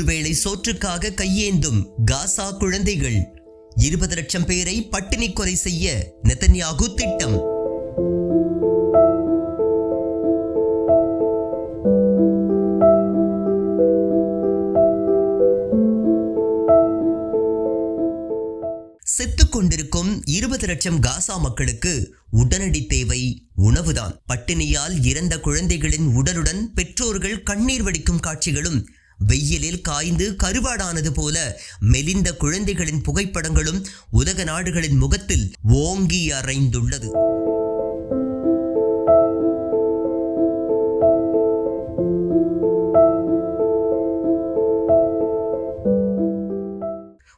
ஒருவேளை சோற்றுக்காக கையேந்தும் காசா குழந்தைகள். 20 லட்சம் பேரை பட்டினி கொலை செய்ய நெதன்யாகு திட்டம். செத்துக் கொண்டிருக்கும் 20 லட்சம் காசா மக்களுக்கு உடனடி தேவை உணவுதான். பட்டினியால் இறந்த குழந்தைகளின் உடலுடன் பெற்றோர்கள் கண்ணீர் வடிக்கும் காட்சிகளும், வெயிலில் காய்ந்து கருவாடானது போல மெலிந்த குழந்தைகளின் புகைப்படங்களும் உலக நாடுகளின் முகத்தில் ஓங்கி அறைந்துள்ளது.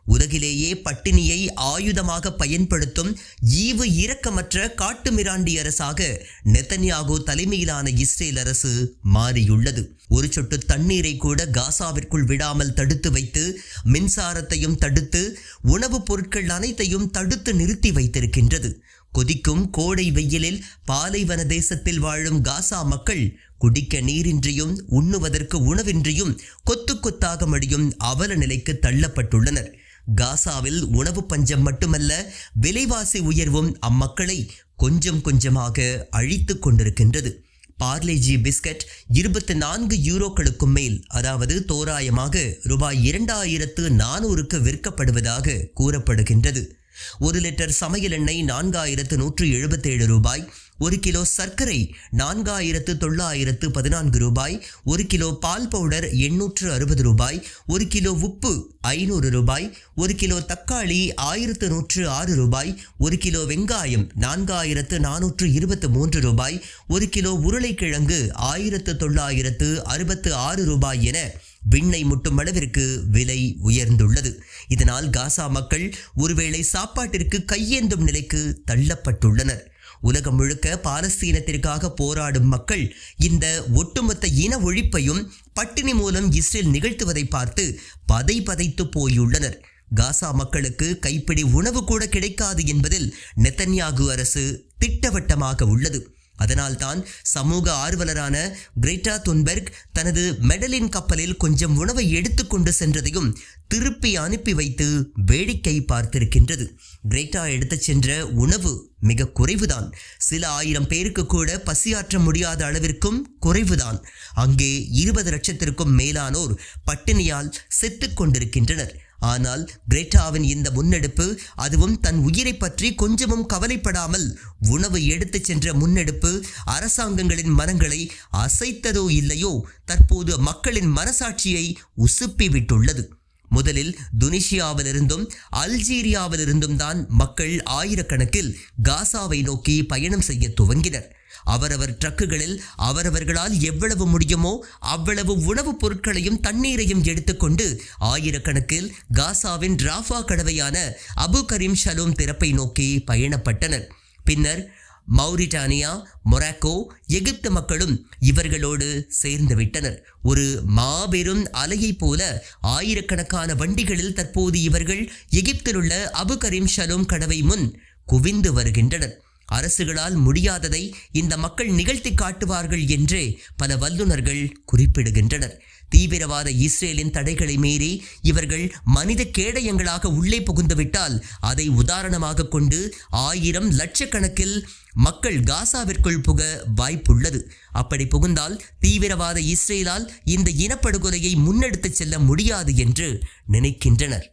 உலகிலேயே பட்டினியை ஆயுதமாக பயன்படுத்தும் ஈவு இரக்கமற்ற காட்டுமிராண்டி அரசாக நெதன்யாகு தலைமையிலான இஸ்ரேல் அரசு மாறியுள்ளது. ஒரு சொட்டு தண்ணீரை கூட காசாவிற்குள் விடாமல் தடுத்து வைத்து, மின்சாரத்தையும் தடுத்து, உணவுப் பொருட்கள் அனைத்தையும் தடுத்து நிறுத்தி வைத்திருக்கின்றது. கொதிக்கும் கோடை வெயிலில் பாலைவன தேசத்தில் வாழும் காசா மக்கள் குடிக்க நீரின்றியும் உண்ணுவதற்கு உணவின்றியும் கொத்து கொத்தாக மடியும் அவல நிலைக்கு தள்ளப்பட்டுள்ளனர். காசாவில் உணவு பஞ்சம் மட்டுமல்ல, விலைவாசி உயர்வும் அம்மக்களை கொஞ்சம் கொஞ்சமாக அழித்து கொண்டிருக்கின்றது. பார்லேஜி பிஸ்கட் 24 யூரோக்களுக்கும் மேல், அதாவது தோராயமாக ரூபாய் 2400க்கு விற்கப்படுவதாக கூறப்படுகின்றது. 1 லிட்டர் சமையல் எண்ணெய் 4177 ரூபாய், 1 கிலோ சர்க்கரை 4914 ரூபாய், 1 கிலோ பால் பவுடர் 860 ரூபாய், 1 கிலோ உப்பு 500 ரூபாய், 1 கிலோ தக்காளி 1106 ரூபாய், 1 கிலோ வெங்காயம் 4423 ரூபாய், 1 கிலோ உருளைக்கிழங்கு 1966 ரூபாய் என விண்ணை முட்டும் அளவிற்கு விலை உயர்ந்துள்ளது. இதனால் காசா மக்கள் ஒருவேளை சாப்பாட்டிற்கு கையேந்தும் நிலைக்கு தள்ளப்பட்டுள்ளனர். உலகம் முழுக்க பாலஸ்தீனத்திற்காக போராடும் மக்கள் இந்த ஒட்டுமொத்த இன ஒழிப்பையும் பட்டினி மூலம் இஸ்ரேல் நிகழ்த்துவதை பார்த்து பதைத்து போயுள்ளனர். காசா மக்களுக்கு கைப்பிடி உணவு கூட கிடைக்காது என்பதில் நெதன்யாகு அரசு திட்டவட்டமாக உள்ளது. அதனால்தான் சமூக ஆர்வலரான கிரேட்டா துன்பெர்க் தனது மெடலின் கப்பலில் கொஞ்சம் உணவை எடுத்துக்கொண்டு சென்றதையும் திருப்பி அனுப்பி வைத்து வேடிக்கை பார்த்திருக்கின்றது. கிரேட்டா எடுத்துச் சென்ற உணவு மிக குறைவுதான். சில ஆயிரம் பேருக்கு கூட பசியாற்ற முடியாத அளவிற்கும் குறைவுதான். அங்கே 20 லட்சத்திற்கும் மேலானோர் பட்டினியால் செத்துக் கொண்டிருக்கின்றனர். ஆனால் கிரேட்டாவின் இந்த முன்னெடுப்பு, அதுவும் தன் உயிரை பற்றி கொஞ்சமும் கவலைப்படாமல் உணவு எடுத்துச் சென்ற முன்னெடுப்பு அரசாங்கங்களின் மனங்களை அசைத்ததோ இல்லையோ, தற்போது மக்களின் மனசாட்சியை உசுப்பி விட்டுள்ளது. முதலில் துனிசியாவிலிருந்தும் அல்ஜீரியாவிலிருந்தும் தான் மக்கள் ஆயிரக்கணக்கில் காசாவை நோக்கி பயணம் செய்ய துவங்கினர். அவரவர் ட்ரக்குகளில் அவரவர்களால் எவ்வளவு முடியுமோ அவ்வளவு உணவுப் பொருட்களையும் தண்ணீரையும் எடுத்துக்கொண்டு ஆயிரக்கணக்கில் காசாவின் ராஃபா கடவையான அபு கரீம் ஷலோம் திறப்பை நோக்கி பயணப்பட்டனர். பின்னர் மௌரிட்டானியா, மொராக்கோ, எகிப்து மக்களும் இவர்களோடு சேர்ந்து விட்டனர். ஒரு மாபெரும் அலையை போல ஆயிரக்கணக்கான வண்டிகளில் தற்போது இவர்கள் எகிப்தில் உள்ள அபு கரீம் ஷலோம் கடவை முன் குவிந்து வருகின்றனர். அரசுகளால் முடியாததை இந்த மக்கள் நிகழ்த்தி காட்டுவார்கள் என்றே பல வல்லுநர்கள் குறிப்பிடுகின்றனர். தீவிரவாத இஸ்ரேலின் தடைகளை மீறி இவர்கள் மனித கேடயங்களாக உள்ளே புகுந்துவிட்டால் அதை உதாரணமாக கொண்டு 1000 லட்சக்கணக்கில் மக்கள் காசாவிற்குள் புக வாய்ப்புள்ளது. அப்படி புகுந்தால் தீவிரவாத இஸ்ரேலால் இந்த இனப்படுகொலையை முன்னெடுத்து செல்ல முடியாது என்று நினைக்கின்றனர்.